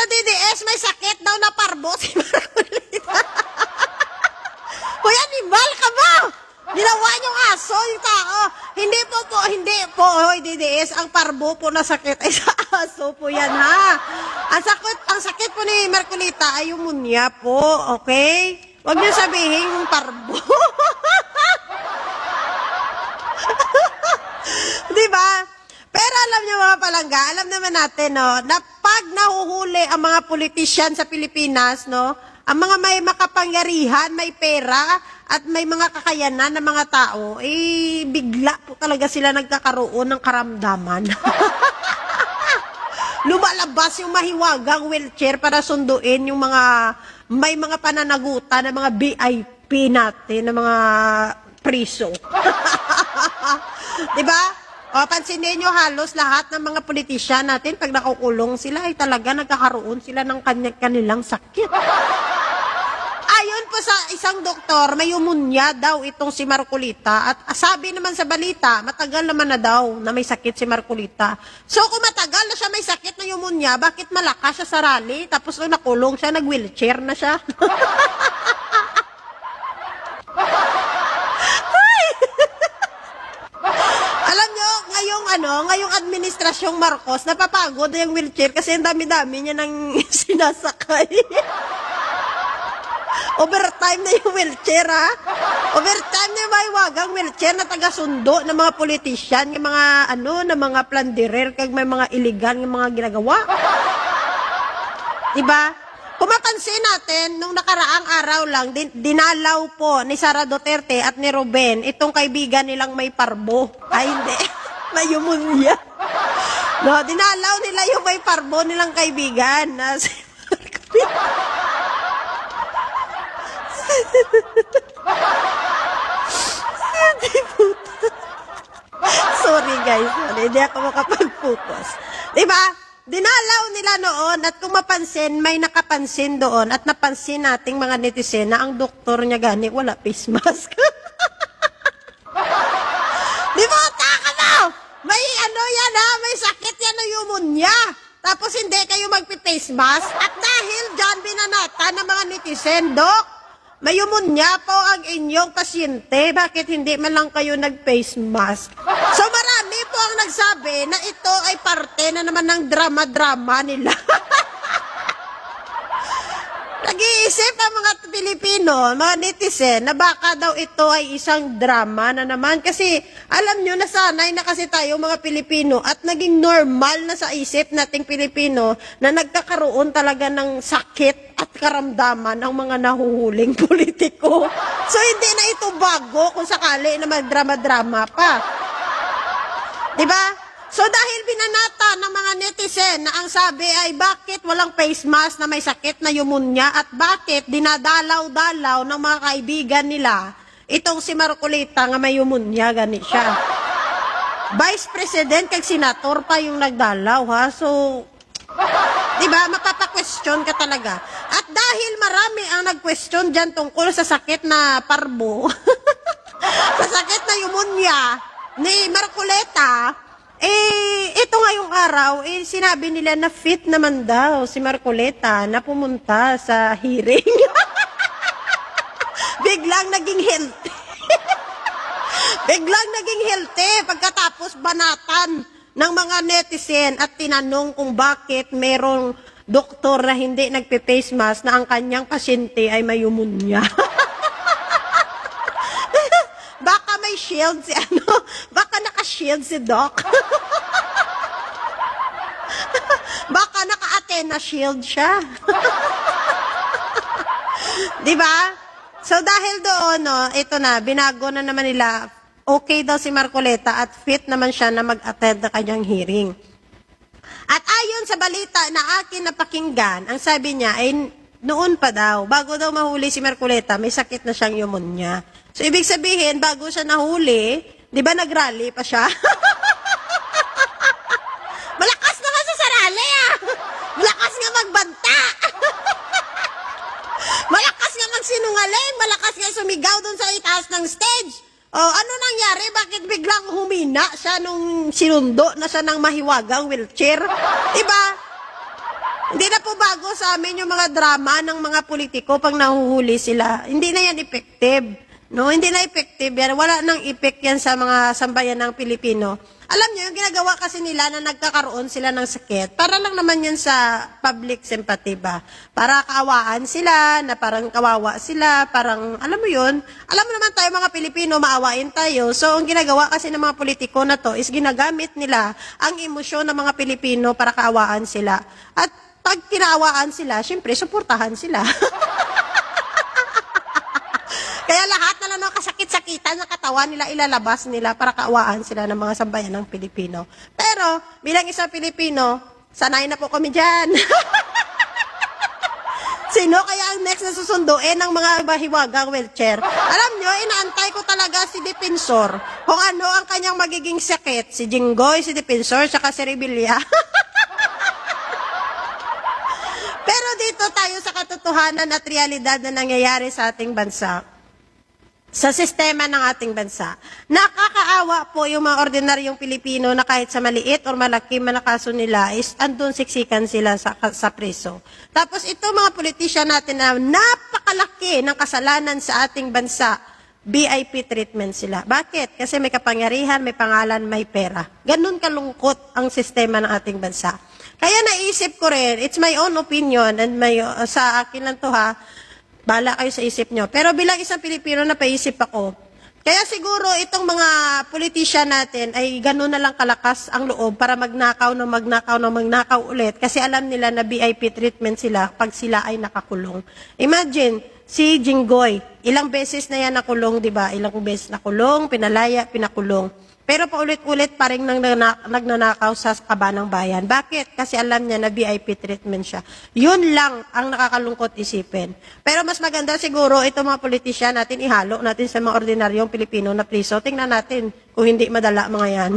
sa DDS, may sakit daw na parbo si Marcolita. Hoy, animal ka ba? Ginawa niyong aso yung tao. Hindi po, hoy, DDS, ang parbo po na sakit ay sa aso po yan, ha? Ang sakit po ni Marcolita ay pneumonia po, okay? Huwag niyo sabihin yung parbo. Diba? Pero alam niyo mga palangga, alam naman natin, no, na pag nahuhuli ang mga politician sa Pilipinas, no, ang mga may makapangyarihan, may pera, at may mga kakayanan ng mga tao, eh, bigla po talaga sila nagkakaroon ng karamdaman. Lumalabas yung mahiwagang wheelchair para sunduin yung mga, may mga pananagutan ng mga VIP natin, ng mga priso. Diba? O, pansinin nyo, halos lahat ng mga politisyan natin, pag nakukulong sila, ay talaga nagkakaroon sila ng kanilang sakit. Ayon po sa isang doktor, may pneumonia daw itong si Marcolita. At sabi naman sa balita, matagal naman na daw na may sakit si Marcolita. So kung matagal na siya may sakit na pneumonia, bakit malakas siya sa rally? Tapos nung nakulong siya, nag-wheelchair na siya. Alam nyo, ngayong administrasyong Marcos, napapagod na yung wheelchair kasi ang dami-dami niya nang sinasakay. Overtime na yung wheelchair, ha? Overtime na yung mahiwagang wheelchair na taga-sundo ng mga politician, yung mga, ng mga planderer, kag may mga iligan yung mga ginagawa. Diba? Kung mapansin natin, nung nakaraang araw lang, dinalaw po ni Sara Duterte at ni Ruben, itong kaibigan nilang may parbo. Ay, hindi. May pneumonia. No, dinalaw nila yung may parbo nilang kaibigan. Na si Sorry guys, hindi ako makapag-focus. Diba? Dinalaw nila noon at kung mapansin, may nakapansin doon at napansin nating mga netizen na ang doktor niya gani wala face mask. Di ba? Taka mo! May yan ha, may sakit yan na pneumonia. Tapos hindi kayo magpi-face mask at dahil dyan binanata ng mga netizen, Dok, may pneumonia po ang inyong pasyente. Bakit hindi man lang kayo nag-face mask? So marami po ang nagsabi na ito ay parte na naman ng drama-drama nila. Nag-iisip ang mga Pilipino, mga netizen, na baka daw ito ay isang drama na naman. Kasi alam nyo, nasanay na kasi tayo mga Pilipino at naging normal na sa isip nating Pilipino na nagkakaroon talaga ng sakit at karamdaman ng mga nahuhuling politiko. So hindi na ito bago kung sakali na magdrama-drama pa. Diba? So dahil binanata ng mga netizen na ang sabi ay bakit walang face mask na may sakit na pneumonia at bakit dinadalaw-dalaw ng mga kaibigan nila itong si Marcolita nga may pneumonia, gani siya. Vice President kag Senator pa yung nagdalaw, ha? So, diba, mapapa-question ka talaga. At dahil marami ang nag-question dyan tungkol sa sakit na parbo, sa sakit na pneumonia ni Marcolita, ito ngayong araw, sinabi nila na fit naman daw si Marcolita na pumunta sa hearing. Biglang naging healthy. Biglang naging healthy pagkatapos banatan ng mga netizen at tinanong kung bakit merong doktor na hindi nagpe-face mask na ang kanyang pasyente ay may pneumonia. Baka may shield si baka naka-shield si Doc. Baka naka-Athena shield siya. Diba? So dahil doon, no, ito na, binago na naman nila, okay daw si Marcolita at fit naman siya na mag-attend na kanyang hearing. At ayon sa balita na akin napakinggan, ang sabi niya ay noon pa daw, bago daw mahuli si Marcolita, may sakit na siyang pneumonia. So, ibig sabihin, bago siya nahuli, di ba nag-rally pa siya? Malakas naman siya sa rally, ah! Malakas nga magbanta! Malakas nga magsinungaling! Malakas nga sumigaw dun sa itaas ng stage! O, ano nangyari? Bakit biglang humina siya nung sinundo na siya ng mahiwagang wheelchair? Diba? Hindi na po bago sa amin yung mga drama ng mga politiko pag nahuhuli sila. Hindi na yan effective. No, hindi na effective yan. Wala nang effect yan sa mga sambayan ng Pilipino. Alam niyo, yung ginagawa kasi nila na nagkakaroon sila ng sakit, para lang naman yan sa public sympathy ba? Para kaawaan sila, na parang kawawa sila, parang, alam mo yun, alam mo naman tayo mga Pilipino, maawain tayo. So, ang ginagawa kasi ng mga politiko na to is ginagamit nila ang emosyon ng mga Pilipino para kaawaan sila. At pag kinaawaan sila, syempre, suportahan sila. Kaya lahat na lang ng kasakit-sakitan na katawan nila, ilalabas nila para kaawaan sila ng mga sambayan ng Pilipino. Pero, bilang isang Pilipino, sanay na po kami dyan. Sino kaya ang next na susunduin ng mga mahiwagang wheelchair? Alam nyo, inaantay ko talaga si Depensor. Kung ano ang kanyang magiging sakit. Si Jinggoy, si Depensor, saka si Rebilla. Pero dito tayo sa katotohanan at realidad na nangyayari sa ating bansa. Sa sistema ng ating bansa. Nakakaawa po yung mga ordinaryong Pilipino na kahit sa maliit o malaki man na kaso nila is andun siksikan sila sa preso. Tapos ito mga politisyan natin na napakalaki ng kasalanan sa ating bansa, VIP treatment sila. Bakit? Kasi may kapangyarihan, may pangalan, may pera. Ganun kalungkot ang sistema ng ating bansa. Kaya naisip ko rin, it's my own opinion and sa akin lang to ha, bala kayo sa isip nyo. Pero bilang isang Pilipino, napaisip ako. Kaya siguro itong mga politician natin ay gano'n na lang kalakas ang loob para magnakaw ulit. Kasi alam nila na VIP treatment sila pag sila ay nakakulong. Imagine, si Jinggoy, ilang beses na yan nakulong, di ba? Ilang beses nakulong, pinalaya, pinakulong. Pero paulit-ulit pa rin nagnanakaw sa kaba ng bayan. Bakit? Kasi alam niya na VIP treatment siya. Yun lang ang nakakalungkot isipin. Pero mas maganda siguro itong mga politisyan natin ihalo natin sa mga ordinaryong Pilipino na priso. Tingnan natin kung hindi madala mga yan.